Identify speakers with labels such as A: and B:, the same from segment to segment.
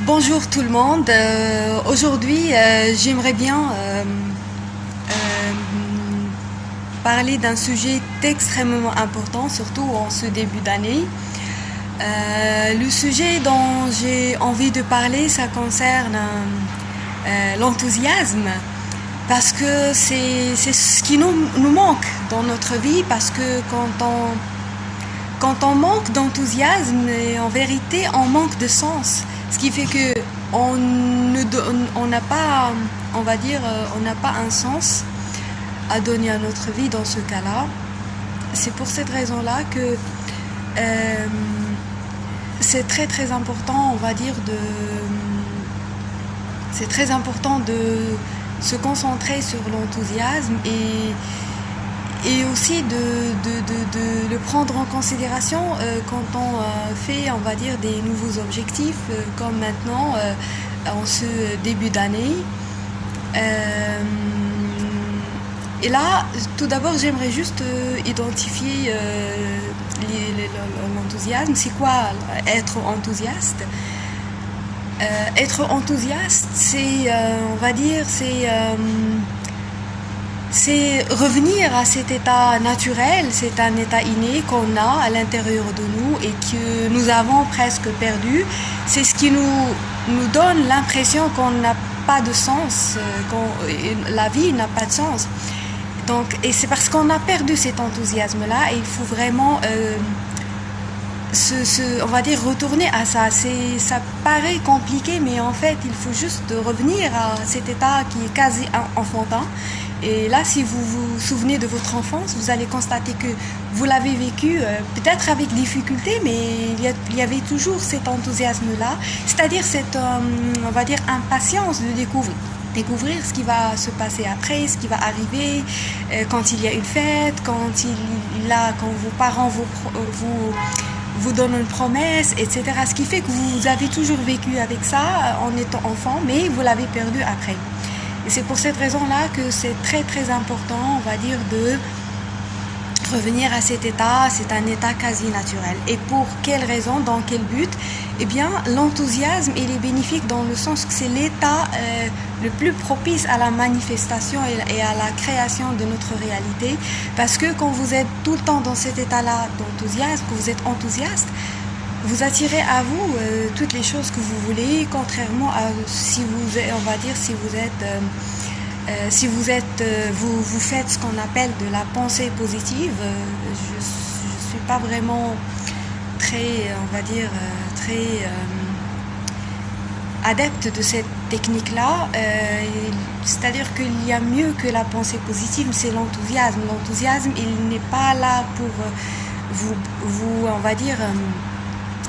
A: Bonjour tout le monde. Aujourd'hui, j'aimerais bien parler d'un sujet extrêmement important, surtout en ce début d'année. Le sujet dont j'ai envie de parler, ça concerne l'enthousiasme, parce que c'est ce qui nous manque dans notre vie, parce que quand on manque d'enthousiasme, en vérité, on manque de sens. Ce qui fait que on n'a pas, on va dire, on n'a pas un sens à donner à notre vie dans ce cas-là. C'est pour cette raison-là que c'est très très important, on va dire, c'est très important de se concentrer sur l'enthousiasme et aussi de le prendre en considération quand on fait, on va dire, des nouveaux objectifs, comme maintenant, en ce début d'année. Et là, tout d'abord, j'aimerais juste identifier l'enthousiasme. C'est quoi être enthousiaste? Être enthousiaste, c'est, on va dire, c'est revenir à cet état naturel, c'est un état inné qu'on a à l'intérieur de nous et que nous avons presque perdu. C'est ce qui nous donne l'impression qu'on n'a pas de sens, que la vie n'a pas de sens. Donc, et c'est parce qu'on a perdu cet enthousiasme-là et il faut vraiment, on va dire, retourner à ça. Ça paraît compliqué, mais en fait, il faut juste revenir à cet état qui est quasi enfantin. Et là, si vous vous souvenez de votre enfance, vous allez constater que vous l'avez vécu peut-être avec difficulté, mais il y avait toujours cet enthousiasme-là, c'est-à-dire cette, on va dire, impatience de découvrir ce qui va se passer après, ce qui va arriver quand il y a une fête, quand vos parents vous donnent une promesse, etc. Ce qui fait que vous avez toujours vécu avec ça en étant enfant, mais vous l'avez perdu après. Et c'est pour cette raison-là que c'est très très important, on va dire, de revenir à cet état. C'est un état quasi naturel. Et pour quelle raison, dans quel but? Eh bien, l'enthousiasme, il est bénéfique dans le sens que c'est l'état le plus propice à la manifestation et à la création de notre réalité. Parce que quand vous êtes tout le temps dans cet état-là d'enthousiasme, que vous êtes enthousiaste, vous attirez à vous toutes les choses que vous voulez, contrairement à si vous, on va dire, vous faites ce qu'on appelle de la pensée positive. Je suis pas vraiment très, on va dire, très adepte de cette technique-là. C'est-à-dire qu'il y a mieux que la pensée positive, c'est l'enthousiasme. L'enthousiasme, il n'est pas là pour on va dire,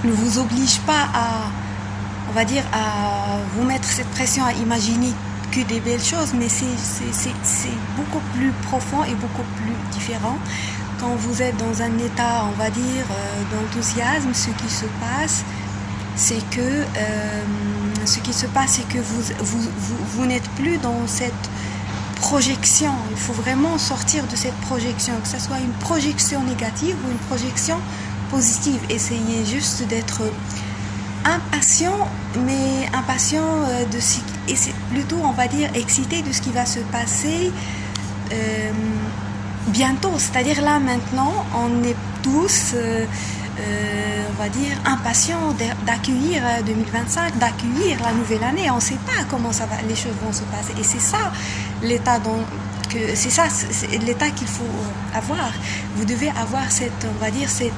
A: ne vous oblige pas on va dire, à vous mettre cette pression à imaginer que des belles choses, mais c'est beaucoup plus profond et beaucoup plus différent. Quand vous êtes dans un état, on va dire, d'enthousiasme, ce qui se passe, c'est que vous n'êtes plus dans cette projection. Il faut vraiment sortir de cette projection, que ce soit une projection négative ou une projection positive. Essayez juste d'être impatient, mais impatient et c'est plutôt, on va dire, excité de ce qui va se passer bientôt. C'est-à-dire là, maintenant, on est tous, on va dire, impatients d'accueillir 2025, d'accueillir la nouvelle année. On ne sait pas comment les choses vont se passer. Et c'est ça l'état c'est l'état qu'il faut avoir. Vous devez avoir on va dire, cet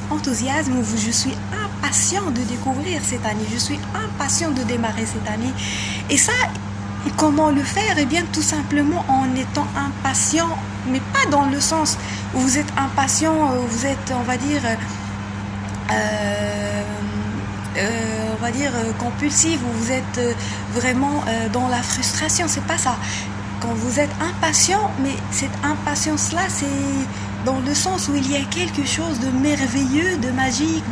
A: enthousiasme où je suis impatient de découvrir cette année, je suis impatient de démarrer cette année. Et ça, comment le faire? Eh bien, tout simplement en étant impatient, mais pas dans le sens où vous êtes impatient, où vous êtes, on va dire, compulsif, où vous êtes vraiment dans la frustration. C'est pas ça. Quand vous êtes impatient, mais cette impatience-là, c'est dans le sens où il y a quelque chose de merveilleux, de magique,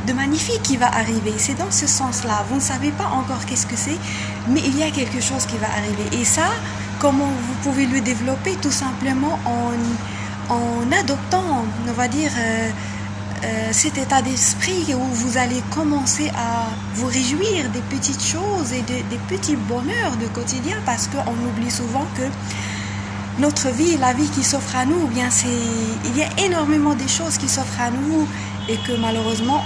A: de magnifique qui va arriver. C'est dans ce sens-là. Vous ne savez pas encore qu'est-ce que c'est, mais il y a quelque chose qui va arriver. Et ça, comment vous pouvez le développer? Tout simplement en adoptant, on va dire, cet état d'esprit où vous allez commencer à vous réjouir des petites choses et des petits bonheurs du quotidien, parce qu'on oublie souvent que notre vie, la vie qui s'offre à nous, eh bien il y a énormément de choses qui s'offrent à nous et que malheureusement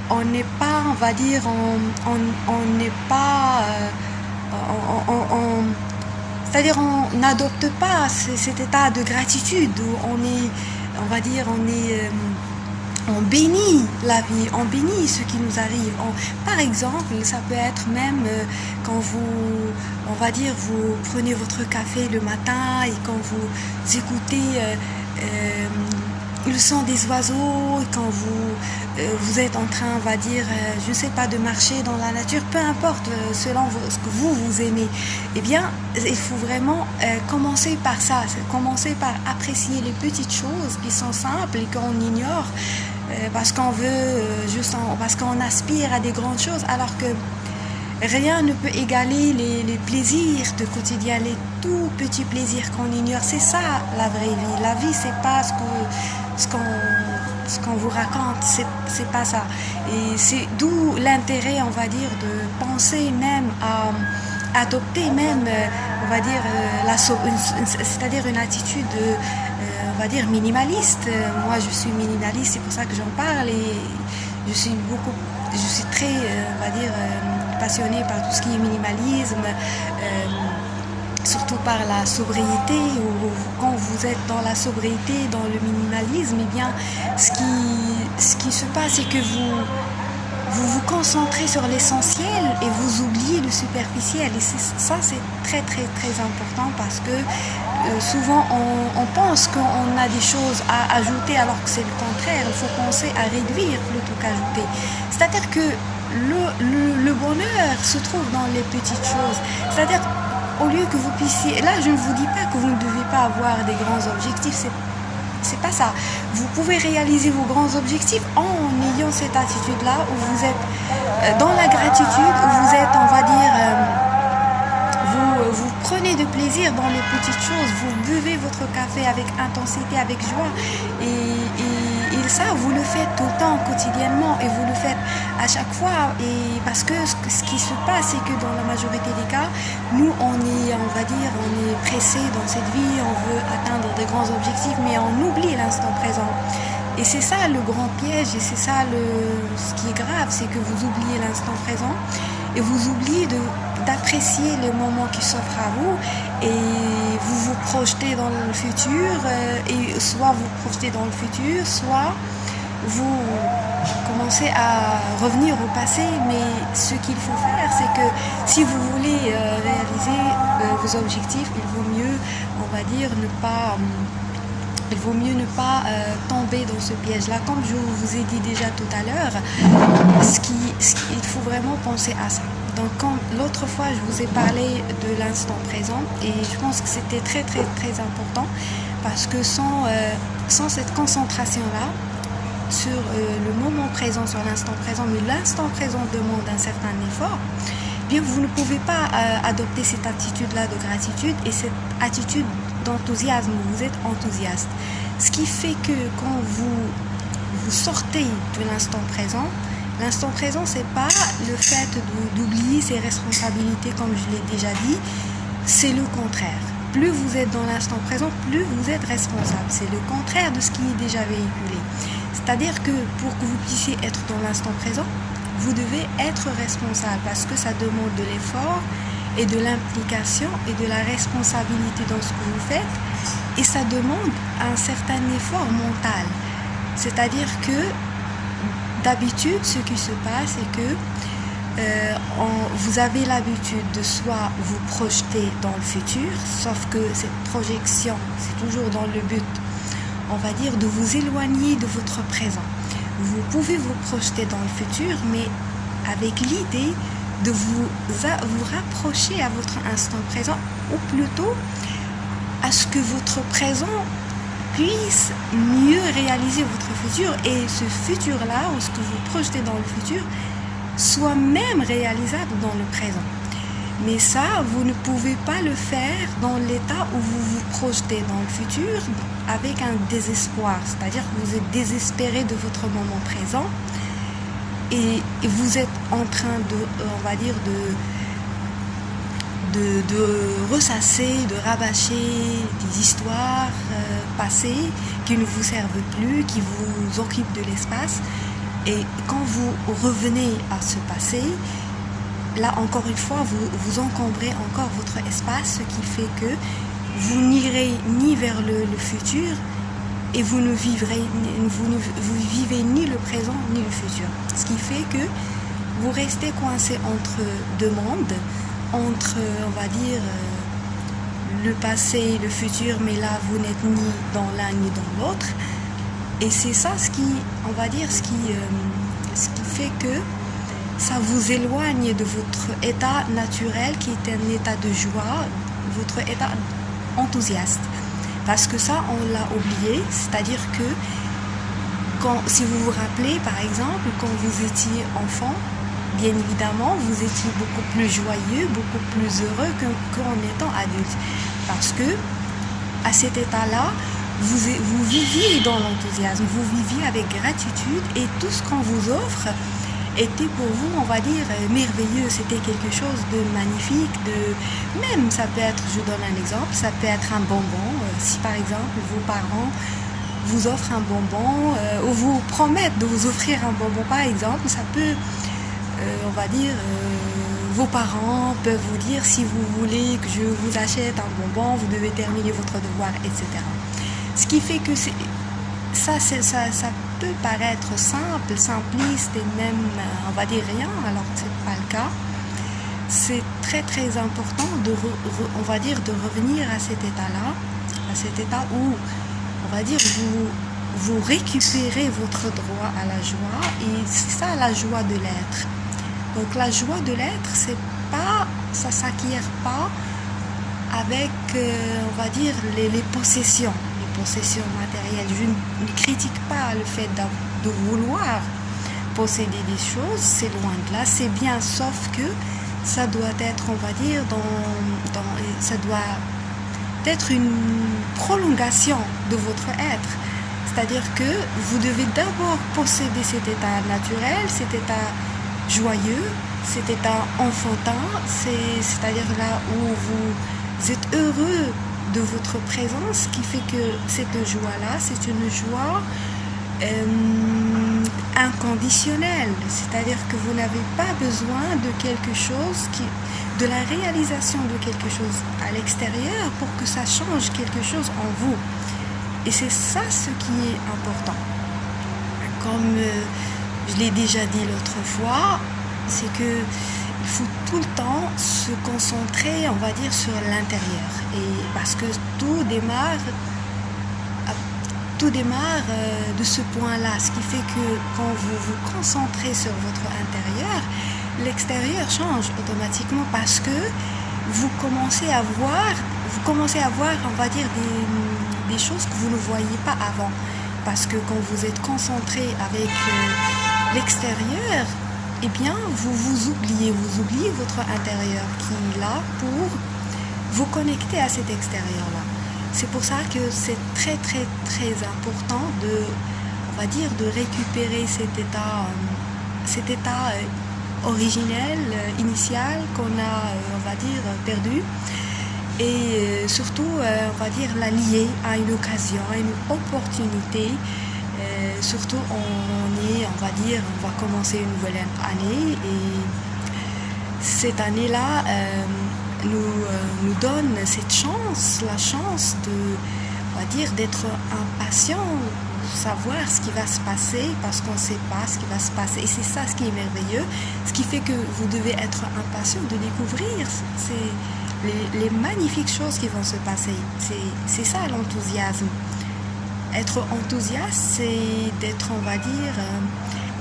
A: on n'est pas, on va dire, on n'est pas, c'est-à-dire on n'adopte pas cet état de gratitude où on est, on va dire, on bénit la vie, on bénit ce qui nous arrive. Par exemple, ça peut être même quand vous, on va dire, vous prenez votre café le matin et quand vous écoutez le son des oiseaux, et quand vous êtes en train, on va dire, je ne sais pas, de marcher dans la nature, peu importe, selon ce que vous aimez, eh bien, il faut vraiment commencer par ça, commencer par apprécier les petites choses qui sont simples et qu'on ignore, parce qu'on veut, parce qu'on aspire à des grandes choses, alors que rien ne peut égaler les plaisirs du quotidien, les tout petits plaisirs qu'on ignore. C'est ça la vraie vie. La vie, c'est pas ce qu'on vous raconte, c'est pas ça. Et c'est d'où l'intérêt, on va dire, de penser même à adopter même, on va dire, c'est-à-dire une attitude, on va dire, minimaliste. Moi, je suis minimaliste, c'est pour ça que j'en parle, et je suis très, on va dire, passionnée par tout ce qui est minimalisme, surtout par la sobriété, ou quand vous êtes dans la sobriété, dans le minimalisme, eh bien, ce qui se passe, c'est que vous concentrez sur l'essentiel et vous oubliez le superficiel. Et ça, c'est très, très, très important, parce que souvent, on pense qu'on a des choses à ajouter, alors que c'est le contraire. Il faut penser à réduire plutôt qu'ajouter. C'est-à-dire que le bonheur se trouve dans les petites choses. C'est-à-dire, au lieu que vous puissiez... Là, je ne vous dis pas que vous ne devez pas avoir des grands objectifs, c'est pas ça. Vous pouvez réaliser vos grands objectifs en ayant cette attitude-là, où vous êtes dans la gratitude, où vous êtes, on va dire... Vous prenez de plaisir dans les petites choses, vous buvez votre café avec intensité, avec joie, et ça, vous le faites tout le temps, quotidiennement, et vous le faites à chaque fois, et parce que ce qui se passe, c'est que dans la majorité des cas, nous, on est pressé dans cette vie, on veut atteindre des grands objectifs, mais on oublie l'instant présent. Et c'est ça le grand piège, et c'est ça ce qui est grave, c'est que vous oubliez l'instant présent, et vous oubliez d'apprécier les moments qui s'offrent à vous, et vous vous projetez dans le futur, et soit vous projetez dans le futur, soit vous commencez à revenir au passé. Mais ce qu'il faut faire, c'est que si vous voulez réaliser vos objectifs, il vaut mieux, on va dire, il vaut mieux ne pas tomber dans ce piège-là. Comme je vous ai dit déjà tout à l'heure, il faut vraiment penser à ça. Donc, l'autre fois, je vous ai parlé de l'instant présent, et je pense que c'était très, très, très important, parce que sans cette concentration-là sur le moment présent, sur l'instant présent, mais l'instant présent demande un certain effort, bien, vous ne pouvez pas adopter cette attitude-là de gratitude et cette attitude d'enthousiasme, vous êtes enthousiaste. Ce qui fait que quand vous sortez de l'instant présent, c'est pas le fait d'oublier ses responsabilités, comme je l'ai déjà dit, c'est le contraire. Plus vous êtes dans l'instant présent, plus vous êtes responsable. C'est le contraire de ce qui est déjà véhiculé. C'est-à-dire que pour que vous puissiez être dans l'instant présent, vous devez être responsable, parce que ça demande de l'effort et de l'implication et de la responsabilité dans ce que vous faites, et ça demande un certain effort mental. C'est-à-dire que d'habitude, ce qui se passe, c'est que vous avez l'habitude de soit vous projeter dans le futur, sauf que cette projection, c'est toujours dans le but, on va dire, de vous éloigner de votre présent. Vous pouvez vous projeter dans le futur, mais avec l'idée de vous rapprocher à votre instant présent, ou plutôt à ce que votre présent puisse mieux réaliser votre futur, et ce futur-là, ou ce que vous projetez dans le futur, soit même réalisable dans le présent. Mais ça, vous ne pouvez pas le faire dans l'état où vous vous projetez dans le futur avec un désespoir. C'est-à-dire que vous êtes désespéré de votre moment présent et vous êtes en train de, on va dire, de ressasser, de rabâcher des histoires passées qui ne vous servent plus, qui vous occupent de l'espace. Et quand vous revenez à ce passé, là, encore une fois, vous encombrez encore votre espace, ce qui fait que vous n'irez ni vers le futur et vous vivez ni le présent ni le futur. Ce qui fait que vous restez coincé entre deux mondes, entre, on va dire, le passé et le futur, mais là, vous n'êtes ni dans l'un ni dans l'autre. Et c'est ça ce qui, on va dire, ce qui fait que ça vous éloigne de votre état naturel qui est un état de joie, votre état enthousiaste. Parce que ça, on l'a oublié, c'est-à-dire que si vous vous rappelez, par exemple, quand vous étiez enfant, bien évidemment, vous étiez beaucoup plus joyeux, beaucoup plus heureux qu'en étant adulte. Parce que à cet état-là, vous viviez dans l'enthousiasme, vous viviez avec gratitude et tout ce qu'on vous offre était pour vous, on va dire, merveilleux. C'était quelque chose de magnifique, même ça peut être, je donne un exemple, ça peut être un bonbon. Si par exemple vos parents vous offrent un bonbon ou vous promettent de vous offrir un bonbon par exemple, ça peut, on va dire, vos parents peuvent vous dire si vous voulez que je vous achète un bonbon, vous devez terminer votre devoir, etc. Ce qui fait que ça peut paraître simple, simpliste et même, on va dire, rien, alors que ce n'est pas le cas. C'est très très important on va dire, de revenir à cet état-là, à cet état où, on va dire, vous récupérez votre droit à la joie, et c'est ça la joie de l'être. Donc la joie de l'être, ça ne s'acquiert pas avec, on va dire, les possessions matérielles. Je ne critique pas le fait de vouloir posséder des choses, c'est loin de là, c'est bien, sauf que ça doit être, on va dire, ça doit être une prolongation de votre être. C'est-à-dire que vous devez d'abord posséder cet état naturel, cet état joyeux, cet état enfantin, c'est-à-dire là où vous êtes heureux de votre présence, qui fait que cette joie-là, c'est une joie inconditionnelle, c'est-à-dire que vous n'avez pas besoin de quelque chose, de la réalisation de quelque chose à l'extérieur pour que ça change quelque chose en vous. Et c'est ça ce qui est important. Comme je l'ai déjà dit l'autre fois, c'est que il faut tout le temps se concentrer, on va dire, sur l'intérieur. Et parce que tout démarre de ce point-là, ce qui fait que quand vous vous concentrez sur votre intérieur, l'extérieur change automatiquement parce que vous commencez à voir, on va dire, des choses que vous ne voyiez pas avant. Parce que quand vous êtes concentré avec l'extérieur, eh bien, vous oubliez votre intérieur qui est là pour vous connecter à cet extérieur-là. C'est pour ça que c'est très, très, très important on va dire, de récupérer cet état originel, initial qu'on a, on va dire, perdu. Et surtout, on va dire, la lier à une occasion, à une opportunité. Surtout, on va commencer une nouvelle année et cette année-là nous donne cette chance, la chance on va dire, d'être impatient, savoir ce qui va se passer parce qu'on ne sait pas ce qui va se passer. Et c'est ça ce qui est merveilleux, ce qui fait que vous devez être impatient de découvrir les magnifiques choses qui vont se passer. C'est ça l'enthousiasme. Être enthousiaste, c'est d'être, on va dire,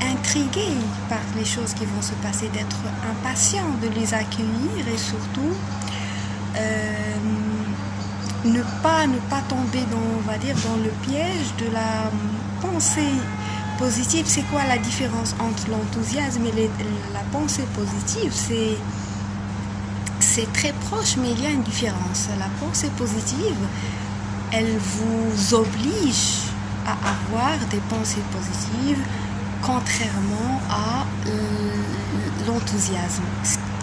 A: intrigué par les choses qui vont se passer, d'être impatient de les accueillir et surtout ne pas tomber dans le piège de la pensée positive. C'est quoi la différence entre l'enthousiasme et la pensée positive? c'est très proche, mais il y a une différence. La pensée positive, elle vous oblige à avoir des pensées positives, contrairement à l'enthousiasme.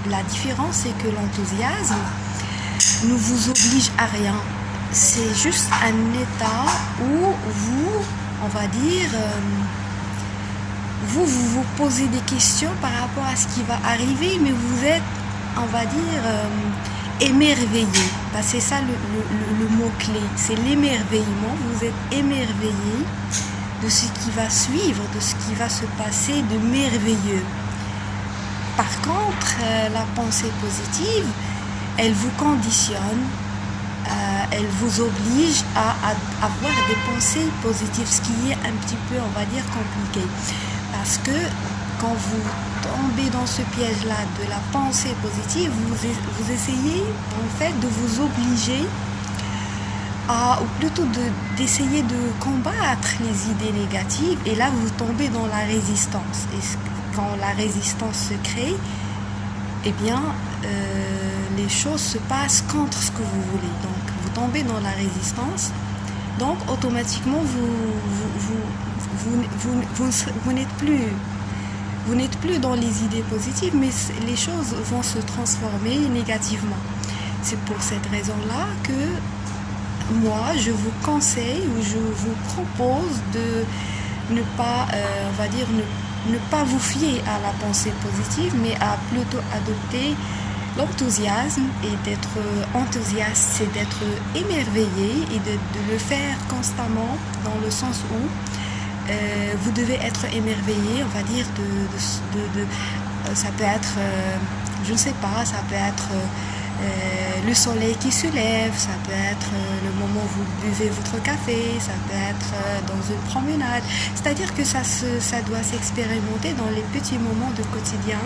A: La différence, c'est que l'enthousiasme ne vous oblige à rien. C'est juste un état où vous, on va dire, vous posez des questions par rapport à ce qui va arriver, mais vous êtes, on va dire, émerveillé. C'est ça le mot-clé, c'est l'émerveillement. Vous êtes émerveillé de ce qui va suivre, de ce qui va se passer de merveilleux. Par contre, la pensée positive, elle vous conditionne, elle vous oblige à avoir des pensées positives, ce qui est un petit peu, on va dire, compliqué. Parce que quand vous tombez dans ce piège-là de la pensée positive, vous essayez en fait de vous obliger ou plutôt d'essayer de combattre les idées négatives, et là vous tombez dans la résistance. Et quand la résistance se crée, eh bien les choses se passent contre ce que vous voulez. Donc vous tombez dans la résistance, donc automatiquement vous n'êtes plus dans les idées positives, mais les choses vont se transformer négativement. C'est pour cette raison-là que moi, je vous conseille ou je vous propose de ne pas, on va dire, ne pas vous fier à la pensée positive, mais à plutôt adopter l'enthousiasme. Et d'être enthousiaste, c'est d'être émerveillé et de le faire constamment, dans le sens où vous devez être émerveillé, on va dire, ça peut être, je ne sais pas, ça peut être le soleil qui se lève, ça peut être le moment où vous buvez votre café, ça peut être dans une promenade. C'est-à-dire que ça doit s'expérimenter dans les petits moments de quotidien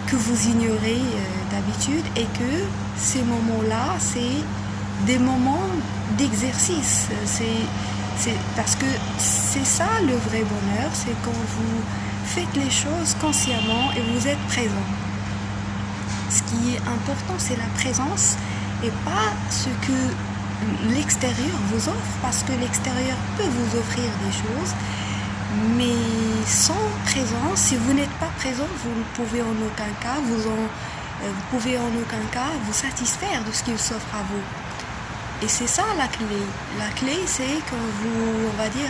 A: que vous ignorez d'habitude, et que ces moments-là, c'est des moments d'exercice. C'est parce que c'est ça le vrai bonheur, c'est quand vous faites les choses consciemment et vous êtes présent. Ce qui est important, c'est la présence et pas ce que l'extérieur vous offre, parce que l'extérieur peut vous offrir des choses, mais sans présence, si vous n'êtes pas présent, vous ne pouvez en aucun cas vous satisfaire de ce qu'il s'offre à vous. Et c'est ça la clé. La clé, c'est quand vous, on va dire,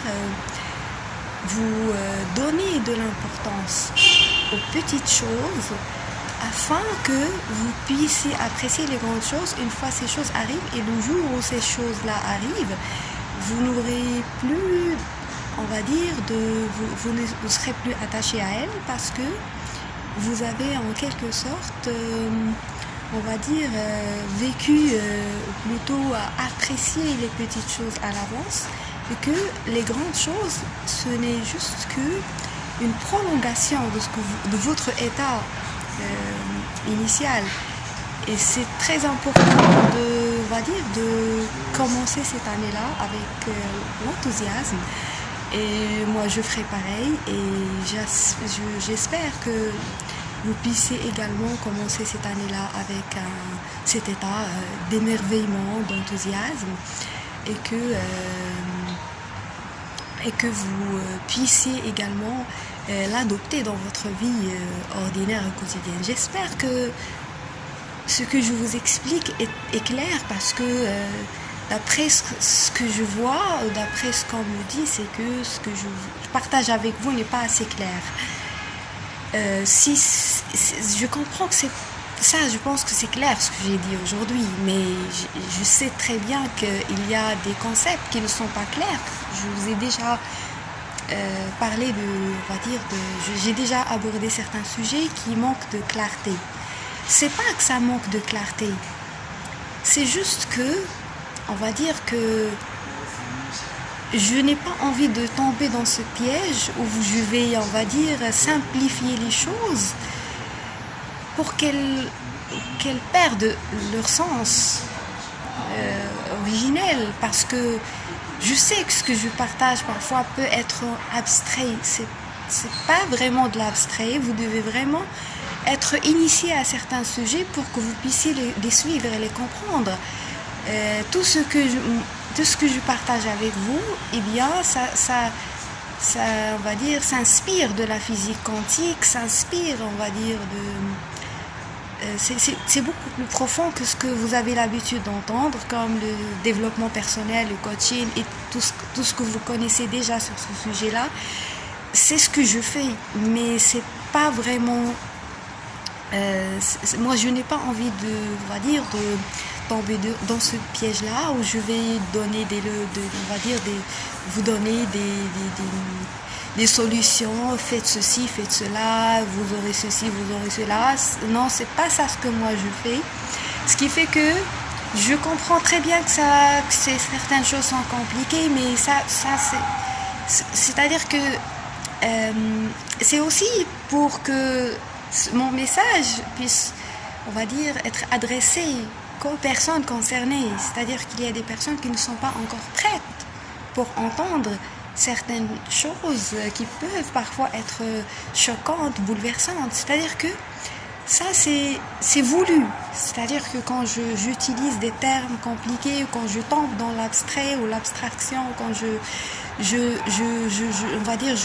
A: vous donnez de l'importance aux petites choses, afin que vous puissiez apprécier les grandes choses une fois ces choses arrivent. Et le jour où ces choses-là arrivent, vous n'aurez plus, on va dire, vous ne serez plus attaché à elles, parce que vous avez en quelque sorte, on va dire, vécu, plutôt apprécié les petites choses à l'avance, et que les grandes choses, ce n'est juste qu'une prolongation de votre état initial. Et c'est très important de commencer cette année-là avec l'enthousiasme. Et moi je ferai pareil, et j'espère que vous puissiez également commencer cette année-là avec cet état d'émerveillement, d'enthousiasme, et que vous puissiez également l'adopter dans votre vie ordinaire et quotidienne. J'espère que ce que je vous explique est clair, parce que d'après ce que je vois, d'après ce qu'on me dit, c'est que ce que je partage avec vous n'est pas assez clair. Je comprends que c'est ça, je pense que c'est clair ce que j'ai dit aujourd'hui, mais je sais très bien qu'il y a des concepts qui ne sont pas clairs. Je vous ai déjà parlé j'ai déjà abordé certains sujets qui manquent de clarté. C'est pas que ça manque de clarté, c'est juste que, on va dire que je n'ai pas envie de tomber dans ce piège où je vais, on va dire, simplifier les choses pour qu'elles perdent leur sens originel, parce que je sais que ce que je partage parfois peut être abstrait. C'est pas vraiment de l'abstrait. Vous devez vraiment être initié à certains sujets pour que vous puissiez les suivre et les comprendre. Tout ce que je partage avec vous, eh bien, ça, on va dire, s'inspire de la physique quantique, s'inspire, on va dire, c'est beaucoup plus profond que ce que vous avez l'habitude d'entendre, comme le développement personnel, le coaching et tout ce que vous connaissez déjà sur ce sujet-là. C'est ce que je fais, mais c'est pas vraiment... moi, je n'ai pas envie on va dire, de tomber dans ce piège-là où je vais donner vous donner des solutions, faites ceci, faites cela, vous aurez ceci, vous aurez cela. Non, c'est pas ça ce que moi je fais. Ce qui fait que je comprends très bien que certaines choses sont compliquées, mais c'est-à-dire que c'est aussi pour que mon message puisse, on va dire, être adressé qu'aux personnes concernées. C'est-à-dire qu'il y a des personnes qui ne sont pas encore prêtes pour entendre certaines choses qui peuvent parfois être choquantes, bouleversantes. C'est-à-dire que ça, c'est voulu. C'est-à-dire que quand j'utilise des termes compliqués, ou quand je tombe dans l'abstrait ou l'abstraction, quand on va dire,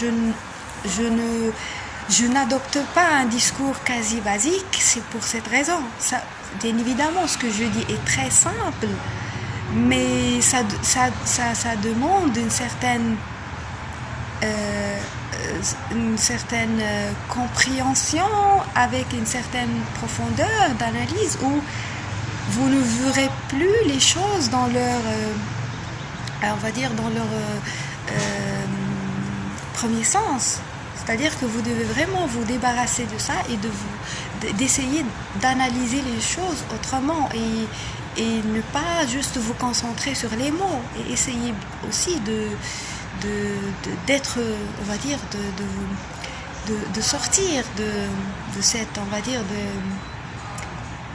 A: je n'adopte pas un discours quasi basique, c'est pour cette raison. Ça, bien évidemment, ce que je dis est très simple, mais ça demande une certaine compréhension avec une certaine profondeur d'analyse où vous ne verrez plus les choses dans leur, on va dire, dans leur premier sens. C'est-à-dire que vous devez vraiment vous débarrasser de ça et d'essayer d'analyser les choses autrement et ne pas juste vous concentrer sur les mots et essayer aussi d'être, on va dire, de sortir de cette, on va dire,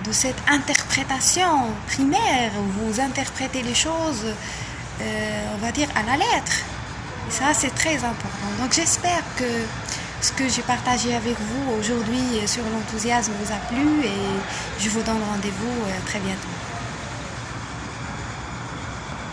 A: de cette interprétation primaire où vous interprétez les choses, on va dire, à la lettre. Ça, c'est très important. Donc, j'espère que ce que j'ai partagé avec vous aujourd'hui sur l'enthousiasme vous a plu et je vous donne rendez-vous très bientôt.